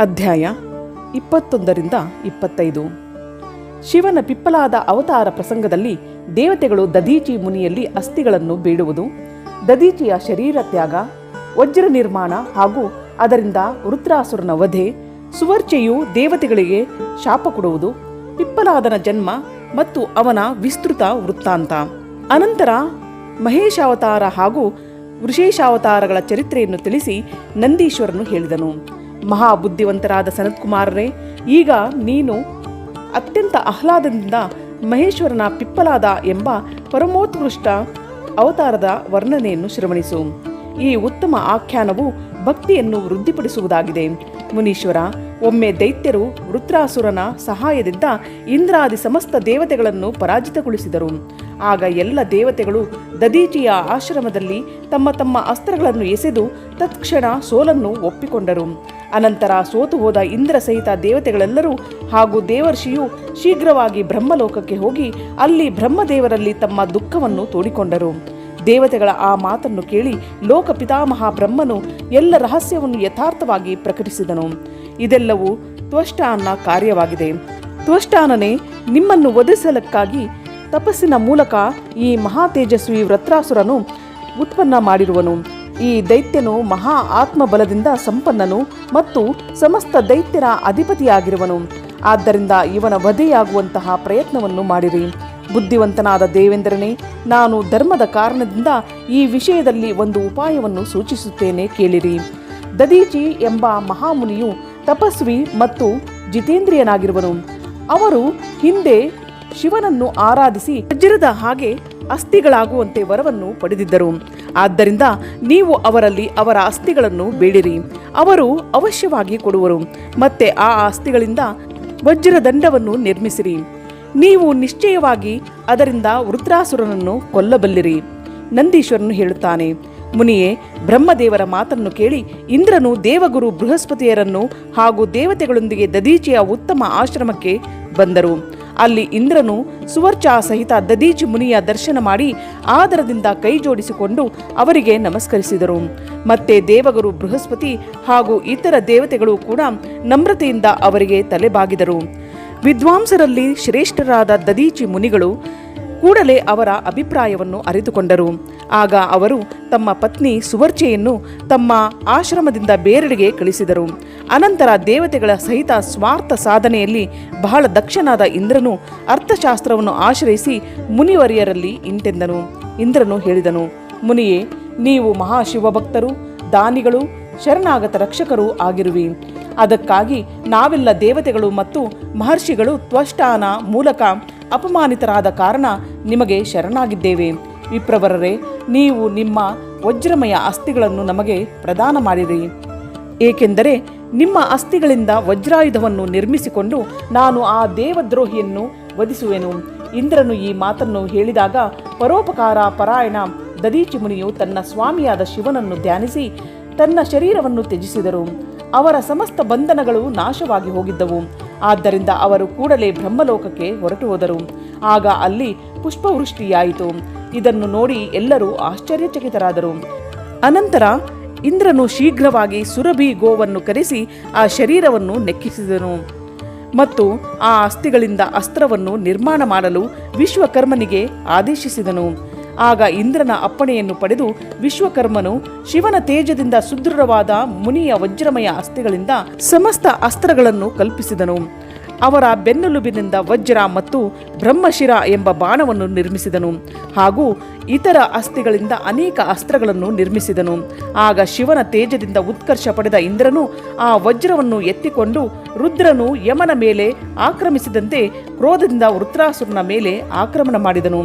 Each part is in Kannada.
ಅಧ್ಯಾಯ 21-25. ಶಿವನ ಪಿಪ್ಪಲಾದ ಅವತಾರ ಪ್ರಸಂಗದಲ್ಲಿ ದೇವತೆಗಳು ದಧೀಚಿ ಮುನಿಯಲ್ಲಿ ಅಸ್ಥಿಗಳನ್ನು ಬೇಡುವುದು, ದಧೀಚಿಯ ಶರೀರ ತ್ಯಾಗ, ವಜ್ರ ನಿರ್ಮಾಣ ಹಾಗೂ ಅದರಿಂದ ವೃತ್ರಾಸುರನ ವಧೆ, ಸುವರ್ಚೆಯು ದೇವತೆಗಳಿಗೆ ಶಾಪ ಕೊಡುವುದು, ಪಿಪ್ಪಲಾದನ ಜನ್ಮ ಮತ್ತು ಅವನ ವಿಸ್ತೃತ ವೃತ್ತಾಂತ. ಅನಂತರ ಮಹೇಶಾವತಾರ ಹಾಗೂ ವೃಷೇಶಾವತಾರಗಳ ಚರಿತ್ರೆಯನ್ನು ತಿಳಿಸಿ ನಂದೀಶ್ವರನು ಹೇಳಿದನು. ಮಹಾಬುದ್ಧಿವಂತರಾದ ಸನತ್ಕುಮಾರರೇ, ಈಗ ನೀನು ಅತ್ಯಂತ ಆಹ್ಲಾದದಿಂದ ಮಹೇಶ್ವರನ ಪಿಪ್ಪಲಾದ ಎಂಬ ಪರಮೋತ್ಕೃಷ್ಟ ಅವತಾರದ ವರ್ಣನೆಯನ್ನು ಶ್ರವಣಿಸು. ಈ ಉತ್ತಮ ಆಖ್ಯಾನವು ಭಕ್ತಿಯನ್ನು ವೃದ್ಧಿಪಡಿಸುವುದಾಗಿದೆ. ಮುನೀಶ್ವರ, ಒಮ್ಮೆ ದೈತ್ಯರು ವೃತ್ರಾಸುರನ ಸಹಾಯದಿಂದ ಇಂದ್ರಾದಿ ಸಮಸ್ತ ದೇವತೆಗಳನ್ನು ಪರಾಜಿತಗೊಳಿಸಿದರು. ಆಗ ಎಲ್ಲ ದೇವತೆಗಳು ದಧೀಚಿಯ ಆಶ್ರಮದಲ್ಲಿ ತಮ್ಮ ತಮ್ಮ ಅಸ್ತ್ರಗಳನ್ನು ಎಸೆದು ತತ್ಕ್ಷಣ ಸೋಲನ್ನು ಒಪ್ಪಿಕೊಂಡರು. ಅನಂತರ ಸೋತು ಹೋದ ಇಂದ್ರ ಸಹಿತ ದೇವತೆಗಳೆಲ್ಲರೂ ಹಾಗೂ ದೇವರ್ಷಿಯು ಶೀಘ್ರವಾಗಿ ಬ್ರಹ್ಮಲೋಕಕ್ಕೆ ಹೋಗಿ ಅಲ್ಲಿ ಬ್ರಹ್ಮದೇವರಲ್ಲಿ ತಮ್ಮ ದುಃಖವನ್ನು ತೋಡಿಕೊಂಡರು. ದೇವತೆಗಳ ಆ ಮಾತನ್ನು ಕೇಳಿ ಲೋಕ ಪಿತಾಮಹ ಬ್ರಹ್ಮನು ಎಲ್ಲ ರಹಸ್ಯವನ್ನು ಯಥಾರ್ಥವಾಗಿ ಪ್ರಕಟಿಸಿದನು. ಇದೆಲ್ಲವೂ ತ್ವಷ್ಟಾನ ಕಾರ್ಯವಾಗಿದೆ. ತ್ವಷ್ಟಾನನೇ ನಿಮ್ಮನ್ನು ವಧಿಸಲಕ್ಕಾಗಿ ತಪಸ್ಸಿನ ಮೂಲಕ ಈ ಮಹಾ ತೇಜಸ್ವಿ ವೃತ್ರಾಸುರನು ಉತ್ಪನ್ನ ಮಾಡಿರುವನು. ಈ ದೈತ್ಯನು ಮಹಾ ಆತ್ಮಬಲದಿಂದ ಸಂಪನ್ನನು ಮತ್ತು ಸಮಸ್ತ ದೈತ್ಯರ ಅಧಿಪತಿಯಾಗಿರುವನು. ಆದ್ದರಿಂದ ಇವನ ವಧೆಯಾಗುವಂತಹ ಪ್ರಯತ್ನವನ್ನು ಮಾಡಿರಿ. ಬುದ್ಧಿವಂತನಾದ ದೇವೇಂದ್ರನೇ, ನಾನು ಧರ್ಮದ ಕಾರಣದಿಂದ ಈ ವಿಷಯದಲ್ಲಿ ಒಂದು ಉಪಾಯವನ್ನು ಸೂಚಿಸುತ್ತೇನೆ, ಕೇಳಿರಿ. ದಧೀಚಿ ಎಂಬ ಮಹಾಮುನಿಯು ತಪಸ್ವಿ ಮತ್ತು ಜಿತೇಂದ್ರಿಯನಾಗಿರುವನು. ಅವರು ಹಿಂದೆ ಶಿವನನ್ನು ಆರಾಧಿಸಿ ವಜ್ರದ ಹಾಗೆ ಅಸ್ಥಿಗಳಾಗುವಂತೆ ವರವನ್ನು ಪಡೆದಿದ್ದರು. ಆದ್ದರಿಂದ ನೀವು ಅವರಲ್ಲಿ ಅವರ ಅಸ್ಥಿಗಳನ್ನು ಬೇಡಿರಿ, ಅವರು ಅವಶ್ಯವಾಗಿ ಕೊಡುವರು. ಮತ್ತೆ ಆ ಅಸ್ಥಿಗಳಿಂದ ವಜ್ರದಂಡವನ್ನು ನಿರ್ಮಿಸಿರಿ. ನೀವು ನಿಶ್ಚಯವಾಗಿ ಅದರಿಂದ ವೃತ್ರಾಸುರನನ್ನು ಕೊಲ್ಲಬಲ್ಲಿರಿ. ನಂದೀಶ್ವರನು ಹೇಳುತ್ತಾನೆ, ಮುನಿಯೇ, ಬ್ರಹ್ಮದೇವರ ಮಾತನ್ನು ಕೇಳಿ ಇಂದ್ರನು ದೇವಗುರು ಬೃಹಸ್ಪತಿಯರನ್ನು ಹಾಗೂ ದೇವತೆಗಳೊಂದಿಗೆ ದಧೀಚಿಯ ಉತ್ತಮ ಆಶ್ರಮಕ್ಕೆ ಬಂದರು. ಅಲ್ಲಿ ಇಂದ್ರನು ಸುವರ್ಚಾ ಸಹಿತ ದಧೀಚಿ ಮುನಿಯ ದರ್ಶನ ಮಾಡಿ ಆದರದಿಂದ ಕೈ ಜೋಡಿಸಿಕೊಂಡು ಅವರಿಗೆ ನಮಸ್ಕರಿಸಿದರು. ಮತ್ತೆ ದೇವಗುರು ಬೃಹಸ್ಪತಿ ಹಾಗೂ ಇತರ ದೇವತೆಗಳು ಕೂಡ ನಮ್ರತೆಯಿಂದ ಅವರಿಗೆ ತಲೆಬಾಗಿದರು. ವಿದ್ವಾಂಸರಲ್ಲಿ ಶ್ರೇಷ್ಠರಾದ ದಧೀಚಿ ಮುನಿಗಳು ಕೂಡಲೇ ಅವರ ಅಭಿಪ್ರಾಯವನ್ನು ಅರಿತುಕೊಂಡರು. ಆಗ ಅವರು ತಮ್ಮ ಪತ್ನಿ ಸುವರ್ಚೆಯನ್ನು ತಮ್ಮ ಆಶ್ರಮದಿಂದ ಬೇರೆಡೆಗೆ ಕಳಿಸಿದರು. ಅನಂತರ ದೇವತೆಗಳ ಸಹಿತ ಸ್ವಾರ್ಥ ಸಾಧನೆಯಲ್ಲಿ ಬಹಳ ದಕ್ಷನಾದ ಇಂದ್ರನು ಅರ್ಥಶಾಸ್ತ್ರವನ್ನು ಆಶ್ರಯಿಸಿ ಮುನಿವರಿಯರಲ್ಲಿ ಇಂತೆಂದನು. ಇಂದ್ರನು ಹೇಳಿದನು, ಮುನಿಯೇ, ನೀವು ಮಹಾಶಿವಭಕ್ತರು, ದಾನಿಗಳು, ಶರಣಾಗತ ರಕ್ಷಕರು ಆಗಿರುವಿ. ಅದಕ್ಕಾಗಿ ನಾವೆಲ್ಲ ದೇವತೆಗಳು ಮತ್ತು ಮಹರ್ಷಿಗಳು ತ್ವಷ್ಟಾನ ಮೂಲಕ ಅಪಮಾನಿತರಾದ ಕಾರಣ ನಿಮಗೆ ಶರಣಾಗಿದ್ದೇವೆ. ವಿಪ್ರವರರೇ, ನೀವು ನಿಮ್ಮ ವಜ್ರಮಯ ಅಸ್ಥಿಗಳನ್ನು ನಮಗೆ ಪ್ರದಾನ ಮಾಡಿರಿ. ಏಕೆಂದರೆ ನಿಮ್ಮ ಅಸ್ಥಿಗಳಿಂದ ವಜ್ರಾಯುಧವನ್ನು ನಿರ್ಮಿಸಿಕೊಂಡು ನಾನು ಆ ದೇವದ್ರೋಹಿಯನ್ನು ವಧಿಸುವೆನು. ಇಂದ್ರನು ಈ ಮಾತನ್ನು ಹೇಳಿದಾಗ ಪರೋಪಕಾರ ಪರಾಯಣ ದಧೀಚಿ ಮುನಿಯು ತನ್ನ ಸ್ವಾಮಿಯಾದ ಶಿವನನ್ನು ಧ್ಯಾನಿಸಿ ತನ್ನ ಶರೀರವನ್ನು ತ್ಯಜಿಸಿದರು. ಅವರ ಸಮಸ್ತ ಬಂಧನಗಳು ನಾಶವಾಗಿ ಹೋಗಿದ್ದವು. ಆದ್ದರಿಂದ ಅವರು ಕೂಡಲೇ ಬ್ರಹ್ಮಲೋಕಕ್ಕೆ ಹೊರಟು ಹೋದರು. ಆಗ ಅಲ್ಲಿ ಪುಷ್ಪವೃಷ್ಟಿಯಾಯಿತು. ಇದನ್ನು ನೋಡಿ ಎಲ್ಲರೂ ಆಶ್ಚರ್ಯಚಕಿತರಾದರು. ಅನಂತರ ಇಂದ್ರನು ಶೀಘ್ರವಾಗಿ ಸುರಭಿ ಗೋವನ್ನು ಕರೆಸಿ ಆ ಶರೀರವನ್ನು ನೆಕ್ಕಿಸಿದನು ಮತ್ತು ಆ ಅಸ್ಥಿಗಳಿಂದ ಅಸ್ತ್ರವನ್ನು ನಿರ್ಮಾಣ ಮಾಡಲು ವಿಶ್ವಕರ್ಮನಿಗೆ ಆದೇಶಿಸಿದನು. ಆಗ ಇಂದ್ರನ ಅಪ್ಪಣೆಯನ್ನು ಪಡೆದು ವಿಶ್ವಕರ್ಮನು ಶಿವನ ತೇಜದಿಂದ ಸುದೃಢವಾದ ಮುನಿಯ ವಜ್ರಮಯ ಅಸ್ಥಿಗಳಿಂದ ಸಮಸ್ತ ಅಸ್ತ್ರಗಳನ್ನು ಕಲ್ಪಿಸಿದನು. ಅವರ ಬೆನ್ನೆಲುಬಿನಿಂದ ವಜ್ರ ಮತ್ತು ಬ್ರಹ್ಮಶಿರ ಎಂಬ ಬಾಣವನ್ನು ನಿರ್ಮಿಸಿದನು ಹಾಗೂ ಇತರ ಅಸ್ಥಿಗಳಿಂದ ಅನೇಕ ಅಸ್ತ್ರಗಳನ್ನು ನಿರ್ಮಿಸಿದನು. ಆಗ ಶಿವನ ತೇಜದಿಂದ ಉತ್ಕರ್ಷ ಪಡೆದ ಇಂದ್ರನು ಆ ವಜ್ರವನ್ನು ಎತ್ತಿಕೊಂಡು ರುದ್ರನು ಯಮನ ಮೇಲೆ ಆಕ್ರಮಿಸಿದಂತೆ ಕ್ರೋಧದಿಂದ ವೃತ್ರಾಸುರನ ಮೇಲೆ ಆಕ್ರಮಣ ಮಾಡಿದನು.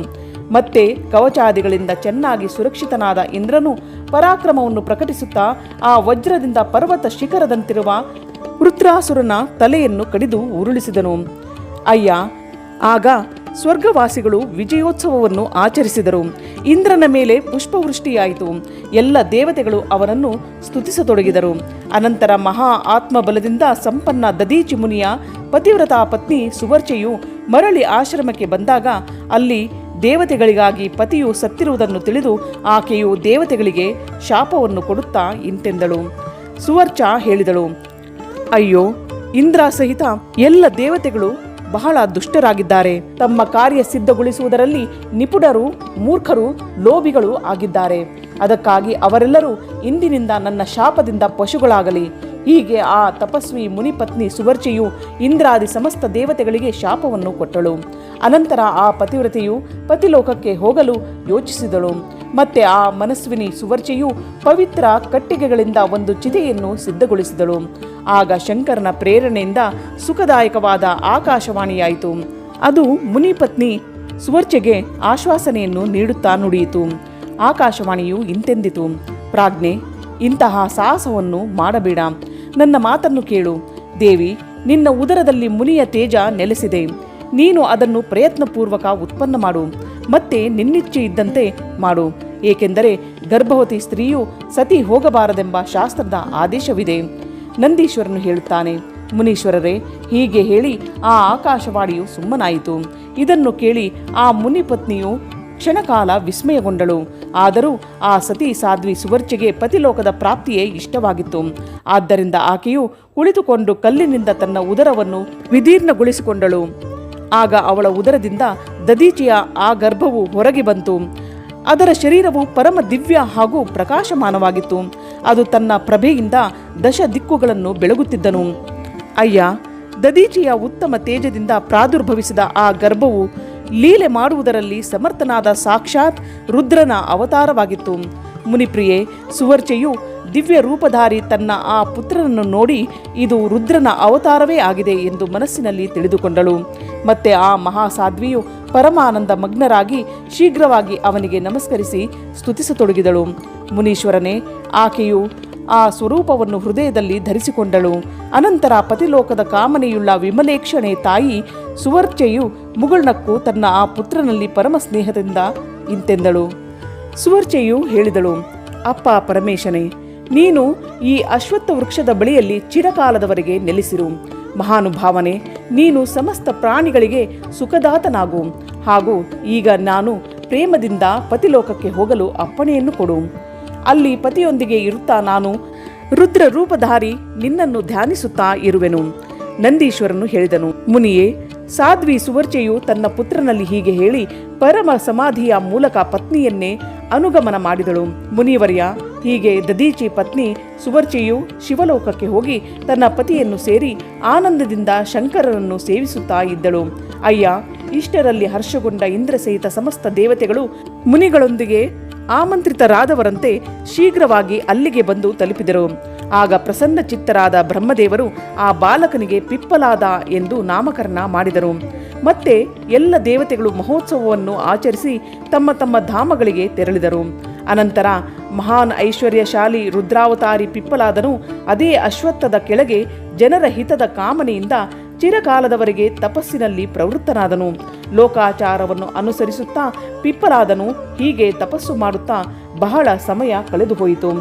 ಮತ್ತೆ ಕವಚಾದಿಗಳಿಂದ ಚೆನ್ನಾಗಿ ಸುರಕ್ಷಿತನಾದ ಇಂದ್ರನು ಪರಾಕ್ರಮವನ್ನು ಪ್ರಕಟಿಸುತ್ತಾ ಆ ವಜ್ರದಿಂದ ಪರ್ವತ ಶಿಖರದಂತಿರುವ ವೃತ್ರಾಸುರನ ತಲೆಯನ್ನು ಕಡಿದು ಉರುಳಿಸಿದನು. ಅಯ್ಯ, ಆಗ ಸ್ವರ್ಗವಾಸಿಗಳು ವಿಜಯೋತ್ಸವವನ್ನು ಆಚರಿಸಿದರು. ಇಂದ್ರನ ಮೇಲೆ ಪುಷ್ಪವೃಷ್ಟಿಯಾಯಿತು. ಎಲ್ಲ ದೇವತೆಗಳು ಅವನನ್ನು ಸ್ತುತಿಸತೊಡಗಿದರು. ಅನಂತರ ಮಹಾ ಆತ್ಮಬಲದಿಂದ ಸಂಪನ್ನ ದಧೀಚಿ ಮುನಿಯ ಪತಿವ್ರತಾ ಪತ್ನಿ ಸುವರ್ಚೆಯು ಮರಳಿ ಆಶ್ರಮಕ್ಕೆ ಬಂದಾಗ ಅಲ್ಲಿ ದೇವತೆಗಳಿಗಾಗಿ ಪತಿಯು ಸತ್ತಿರುವುದನ್ನು ತಿಳಿದು ಆಕೆಯು ದೇವತೆಗಳಿಗೆ ಶಾಪವನ್ನು ಕೊಡುತ್ತಾ ಇಂತೆಂದಳು. ಸುವರ್ಚ ಹೇಳಿದಳು, ಅಯ್ಯೋ, ಇಂದ್ರ ಸಹಿತ ಎಲ್ಲ ದೇವತೆಗಳು ಬಹಳ ದುಷ್ಟರಾಗಿದ್ದಾರೆ. ತಮ್ಮ ಕಾರ್ಯ ಸಿದ್ಧಗೊಳಿಸುವುದರಲ್ಲಿ ನಿಪುಣರು, ಮೂರ್ಖರು, ಲೋಭಿಗಳು ಆಗಿದ್ದಾರೆ. ಅದಕ್ಕಾಗಿ ಅವರೆಲ್ಲರೂ ಇಂದಿನಿಂದ ನನ್ನ ಶಾಪದಿಂದ ಪಶುಗಳಾಗಲಿ. ಹೀಗೆ ಆ ತಪಸ್ವಿ ಮುನಿಪತ್ನಿ ಸುವರ್ಚೆಯು ಇಂದ್ರಾದಿ ಸಮಸ್ತ ದೇವತೆಗಳಿಗೆ ಶಾಪವನ್ನು ಕೊಟ್ಟಳು. ಅನಂತರ ಆ ಪತಿವ್ರತೆಯು ಪತಿಲೋಕಕ್ಕೆ ಹೋಗಲು ಯೋಚಿಸಿದಳು. ಮತ್ತೆ ಆ ಮನಸ್ವಿನಿ ಸುವರ್ಚೆಯು ಪವಿತ್ರ ಕಟ್ಟಿಗೆಗಳಿಂದ ಒಂದು ಚಿತೆಯನ್ನು ಸಿದ್ಧಗೊಳಿಸಿದಳು. ಆಗ ಶಂಕರನ ಪ್ರೇರಣೆಯಿಂದ ಸುಖದಾಯಕವಾದ ಆಕಾಶವಾಣಿಯಾಯಿತು. ಅದು ಮುನಿಪತ್ನಿ ಸುವರ್ಚೆಗೆ ಆಶ್ವಾಸನೆಯನ್ನು ನೀಡುತ್ತಾ ನುಡಿಯಿತು. ಆಕಾಶವಾಣಿಯು ಇಂತೆಂದಿತು, ಪ್ರಾಜ್ಞೆ, ಇಂತಹ ಸಾಹಸವನ್ನು ಮಾಡಬೇಡ. ನನ್ನ ಮಾತನ್ನು ಕೇಳು. ದೇವಿ, ನಿನ್ನ ಉದರದಲ್ಲಿ ಮುನಿಯ ತೇಜ ನೆಲೆಸಿದೆ. ನೀನು ಅದನ್ನು ಪ್ರಯತ್ನಪೂರ್ವಕ ಉತ್ಪನ್ನ ಮಾಡು. ಮತ್ತೆ ನಿನ್ನಿಚ್ಛೆ ಇದ್ದಂತೆ ಮಾಡು. ಏಕೆಂದರೆ ಗರ್ಭವತಿ ಸ್ತ್ರೀಯು ಸತಿ ಹೋಗಬಾರದೆಂಬ ಶಾಸ್ತ್ರದ ಆದೇಶವಿದೆ. ನಂದೀಶ್ವರನು ಹೇಳುತ್ತಾನೆ, ಮುನೀಶ್ವರರೇ, ಹೀಗೆ ಹೇಳಿ ಆ ಆಕಾಶವಾಣಿಯು ಸುಮ್ಮನಾಯಿತು. ಇದನ್ನು ಕೇಳಿ ಆ ಮುನಿಪತ್ನಿಯು ಕ್ಷಣಕಾಲ ವಿಸ್ಮಯಗೊಂಡಳು. ಆದರೂ ಆ ಸತಿ ಸಾಧ್ವಿ ಸುವರ್ಚೆಗೆ ಪತಿಲೋಕದ ಪ್ರಾಪ್ತಿಯೇ ಇಷ್ಟವಾಗಿತ್ತು. ಆದ್ದರಿಂದ ಆಕೆಯು ಕುಳಿತುಕೊಂಡು ಕಲ್ಲಿನಿಂದ ತನ್ನ ಉದರವನ್ನು ವಿದೀರ್ಣಗೊಳಿಸಿಕೊಂಡಳು. ಆಗ ಅವಳ ಉದರದಿಂದ ದದೀಚಿಯ ಆ ಗರ್ಭವು ಹೊರಗೆ ಬಂತು. ಅದರ ಶರೀರವು ಪರಮ ದಿವ್ಯ ಹಾಗೂ ಪ್ರಕಾಶಮಾನವಾಗಿತ್ತು. ಅದು ತನ್ನ ಪ್ರಭೆಯಿಂದ ದಶ ದಿಕ್ಕುಗಳನ್ನು ಬೆಳಗುತ್ತಿದ್ದನು. ಅಯ್ಯ, ದದೀಚಿಯ ಉತ್ತಮ ತೇಜದಿಂದ ಪ್ರಾದುರ್ಭವಿಸಿದ ಆ ಗರ್ಭವು ಲೀಲೆ ಮಾಡುವುದರಲ್ಲಿ ಸಮರ್ಥನಾದ ಸಾಕ್ಷಾತ್ ರುದ್ರನ ಅವತಾರವಾಗಿತ್ತು. ಮುನಿಪ್ರಿಯೆ, ಸುವರ್ಚೆಯು ದಿವ್ಯ ರೂಪಧಾರಿ ತನ್ನ ಆ ಪುತ್ರನನ್ನು ನೋಡಿ ಇದು ರುದ್ರನ ಅವತಾರವೇ ಆಗಿದೆ ಎಂದು ಮನಸ್ಸಿನಲ್ಲಿ ತಿಳಿದುಕೊಂಡಳು. ಮತ್ತೆ ಆ ಮಹಾಸಾಧ್ವಿಯು ಪರಮಾನಂದ ಮಗ್ನರಾಗಿ ಶೀಘ್ರವಾಗಿ ಅವನಿಗೆ ನಮಸ್ಕರಿಸಿ ಸ್ತುತಿಸತೊಡಗಿದಳು. ಮುನೀಶ್ವರನೇ, ಆಕೆಯು ಆ ಸ್ವರೂಪವನ್ನು ಹೃದಯದಲ್ಲಿ ಧರಿಸಿಕೊಂಡಳು. ಅನಂತರ ಪತಿಲೋಕದ ಕಾಮನೆಯುಳ್ಳ ವಿಮಲೇಕ್ಷಣೆ ತಾಯಿ ಸುವರ್ಚೆಯು ಮುಗುಳ್ನಕ್ಕು ತನ್ನ ಆ ಪುತ್ರನಲ್ಲಿ ಪರಮ ಸ್ನೇಹದಿಂದ ಇಂತೆಂದಳು. ಸುವರ್ಚೆಯು ಹೇಳಿದಳು, ಅಪ್ಪ ಪರಮೇಶನೇ, ನೀನು ಈ ಅಶ್ವತ್ಥ ವೃಕ್ಷದ ಬಳಿಯಲ್ಲಿ ಚಿರಕಾಲದವರೆಗೆ ನೆಲೆಸಿರು. ಮಹಾನುಭಾವನೆ, ನೀನು ಸಮಸ್ತ ಪ್ರಾಣಿಗಳಿಗೆ ಸುಖದಾತನಾಗು. ಹಾಗೂ ಈಗ ನಾನು ಪ್ರೇಮದಿಂದ ಪತಿಲೋಕಕ್ಕೆ ಹೋಗಲು ಅಪ್ಪಣೆಯನ್ನು ಕೊಡು. ಅಲ್ಲಿ ಪತಿಯೊಂದಿಗೆ ಇರುತ್ತಾ ನಾನು ರುದ್ರ ರೂಪಧಾರಿ ನಿನ್ನನ್ನು ಧ್ಯಾನಿಸುತ್ತಾ ಇರುವೆನು. ನಂದೀಶ್ವರನು ಹೇಳಿದನು, ಮುನಿಯೇ, ಸಾಧ್ವಿ ಸುವರ್ಚೆಯು ತನ್ನ ಪುತ್ರನಲ್ಲಿ ಹೀಗೆ ಹೇಳಿ ಪರಮ ಸಮಾಧಿಯ ಮೂಲಕ ಪತ್ನಿಯನ್ನೇ ಅನುಗಮನ ಮಾಡಿದಳು. ಮುನಿವರ್ಯ, ಹೀಗೆ ದದೀಚಿ ಪತ್ನಿ ಸುವರ್ಚೆಯು ಶಿವಲೋಕಕ್ಕೆ ಹೋಗಿ ತನ್ನ ಪತಿಯನ್ನು ಸೇರಿ ಆನಂದದಿಂದ ಶಂಕರನನ್ನು ಸೇವಿಸುತ್ತಾ ಇದ್ದಳು. ಅಯ್ಯ, ಇಷ್ಟರಲ್ಲಿ ಹರ್ಷಗೊಂಡ ಇಂದ್ರ ಸಹಿತ ಸಮಸ್ತ ದೇವತೆಗಳು ಮುನಿಗಳೊಂದಿಗೆ ಆಮಂತ್ರಿತರಾದವರಂತೆ ಶೀಘ್ರವಾಗಿ ಅಲ್ಲಿಗೆ ಬಂದು ತಲುಪಿದರು. ಆಗ ಪ್ರಸನ್ನ ಚಿತ್ತರಾದ ಬ್ರಹ್ಮದೇವರು ಆ ಬಾಲಕನಿಗೆ ಪಿಪ್ಪಲಾದ ಎಂದು ನಾಮಕರಣ ಮಾಡಿದರು. ಮತ್ತೆ ಎಲ್ಲ ದೇವತೆಗಳು ಮಹೋತ್ಸವವನ್ನು ಆಚರಿಸಿ ತಮ್ಮ ತಮ್ಮ ಧಾಮಗಳಿಗೆ ತೆರಳಿದರು. ಅನಂತರ ಮಹಾನ್ ಐಶ್ವರ್ಯಶಾಲಿ ರುದ್ರಾವತಾರಿ ಪಿಪ್ಪಲಾದನು ಅದೇ ಅಶ್ವತ್ಥದ ಕೆಳಗೆ ಜನರ ಹಿತದ ಕಾಮನೆಯಿಂದ ಚಿರಕಾಲದವರೆಗೆ ತಪಸ್ಸಿನಲ್ಲಿ ಪ್ರವೃತ್ತನಾದನು. ಲೋಕಾಚಾರವನ್ನು ಅನುಸರಿಸುತ್ತಾ ಪಿಪ್ಪಲಾದನು ಹೀಗೆ ತಪಸ್ಸು ಮಾಡುತ್ತಾ ಬಹಳ ಸಮಯ ಕಳೆದು ಹೋಯಿತು.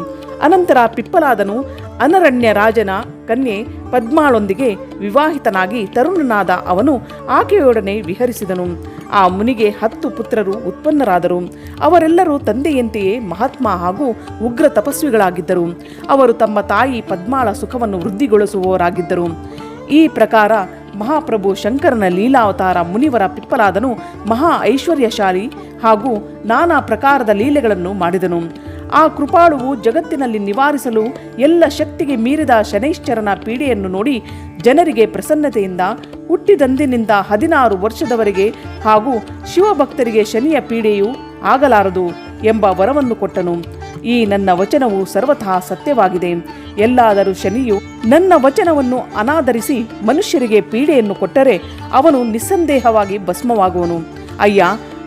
ಅನಂತರ ಪಿಪ್ಪಲಾದನು ಅನರಣ್ಯ ರಾಜನ ಕನ್ಯೆ ಪದ್ಮಾಳೊಂದಿಗೆ ವಿವಾಹಿತನಾಗಿ ತರುಣನಾದ ಅವನು ಆಕೆಯೊಡನೆ ವಿಹರಿಸಿದನು. ಆ ಮುನಿಗೆ 10 ಪುತ್ರರು ಉತ್ಪನ್ನರಾದರು. ಅವರೆಲ್ಲರೂ ತಂದೆಯಂತೆಯೇ ಮಹಾತ್ಮ ಹಾಗೂ ಉಗ್ರ ತಪಸ್ವಿಗಳಾಗಿದ್ದರು. ಅವರು ತಮ್ಮ ತಾಯಿ ಪದ್ಮಾಳ ಸುಖವನ್ನು ವೃದ್ಧಿಗೊಳಿಸುವವರಾಗಿದ್ದರು. ಈ ಪ್ರಕಾರ ಮಹಾಪ್ರಭು ಶಂಕರನ ಲೀಲಾವತಾರ ಮುನಿವರ ಪಿಪ್ಪಲಾದನು ಮಹಾ ಐಶ್ವರ್ಯಶಾಲಿ ಹಾಗೂ ನಾನಾ ಪ್ರಕಾರದ ಲೀಲೆಗಳನ್ನು ಮಾಡಿದನು. ಆ ಕೃಪಾಳುವು ಜಗತ್ತಿನಲ್ಲಿ ನಿವಾರಿಸಲು ಎಲ್ಲ ಶಕ್ತಿಗೆ ಮೀರಿದ ಶನೈಶ್ಚರನ ಪೀಡೆಯನ್ನು ನೋಡಿ ಜನರಿಗೆ ಪ್ರಸನ್ನತೆಯಿಂದ ಹುಟ್ಟಿದಂದಿನಿಂದ 16 ವರ್ಷದವರೆಗೆ ಹಾಗೂ ಶಿವಭಕ್ತರಿಗೆ ಶನಿಯ ಪೀಡೆಯು ಆಗಲಾರದು ಎಂಬ ವರವನ್ನು ಕೊಟ್ಟನು. ಈ ನನ್ನ ವಚನವು ಸರ್ವಥಾ ಸತ್ಯವಾಗಿದೆ. ಎಲ್ಲಾದರೂ ಶನಿಯು ನನ್ನ ವಚನವನ್ನು ಅನಾದರಿಸಿ ಮನುಷ್ಯರಿಗೆ ಪೀಡೆಯನ್ನು ಕೊಟ್ಟರೆ ಅವನು ನಿಸ್ಸಂದೇಹವಾಗಿ ಭಸ್ಮವಾಗುವನು. ಅಯ್ಯ,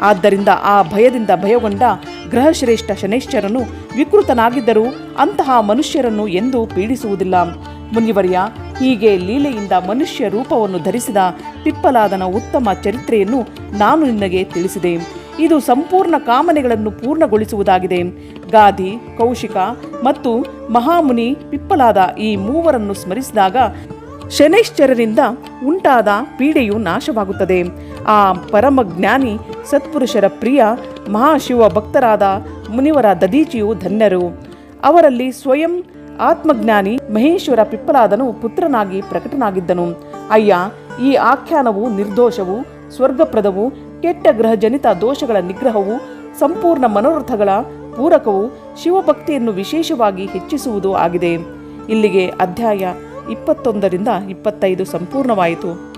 ಆದ್ದರಿಂದ ಆ ಭಯದಿಂದ ಭಯಗೊಂಡ ಗ್ರಹಶ್ರೇಷ್ಠ ಶನೈಶ್ಚರನು ವಿಕೃತನಾಗಿದ್ದರೂ ಅಂತಹ ಮನುಷ್ಯರನ್ನು ಎಂದೂ ಪೀಡಿಸುವುದಿಲ್ಲ. ಮುನಿವರ್ಯ, ಹೀಗೆ ಲೀಲೆಯಿಂದ ಮನುಷ್ಯ ರೂಪವನ್ನು ಧರಿಸಿದ ಪಿಪ್ಪಲಾದನ ಉತ್ತಮ ಚರಿತ್ರೆಯನ್ನು ನಾನು ನಿನಗೆ ತಿಳಿಸಿದೆ. ಇದು ಸಂಪೂರ್ಣ ಕಾಮನೆಗಳನ್ನು ಪೂರ್ಣಗೊಳಿಸುವುದಾಗಿದೆ. ಗಾದಿ, ಕೌಶಿಕ ಮತ್ತು ಮಹಾಮುನಿ ಪಿಪ್ಪಲಾದ ಈ ಮೂವರನ್ನು ಸ್ಮರಿಸಿದಾಗ ಶನೈಶ್ಚರರಿಂದ ಉಂಟಾದ ಪೀಡೆಯು ನಾಶವಾಗುತ್ತದೆ. ಆ ಪರಮಜ್ಞಾನಿ ಸತ್ಪುರುಷರ ಪ್ರಿಯ ಮಹಾಶಿವ ಭಕ್ತರಾದ ಮುನಿವರ ದದೀಚಿಯು ಧನ್ಯರು. ಅವರಲ್ಲಿ ಸ್ವಯಂ ಆತ್ಮಜ್ಞಾನಿ ಮಹೇಶ್ವರ ಪಿಪ್ಪಲಾದನು ಪುತ್ರನಾಗಿ ಪ್ರಕಟನಾಗಿದ್ದನು. ಅಯ್ಯ, ಈ ಆಖ್ಯಾನವು ನಿರ್ದೋಷವು, ಸ್ವರ್ಗಪ್ರದವು, ಕೆಟ್ಟ ಗ್ರಹಜನಿತ ದೋಷಗಳ ನಿಗ್ರಹವು, ಸಂಪೂರ್ಣ ಮನೋರಥಗಳ ಪೂರಕವು, ಶಿವಭಕ್ತಿಯನ್ನು ವಿಶೇಷವಾಗಿ ಹೆಚ್ಚಿಸುವುದು ಆಗಿದೆ. ಇಲ್ಲಿಗೆ ಅಧ್ಯಾಯ 21 ರಿಂದ 25 ಸಂಪೂರ್ಣವಾಯಿತು.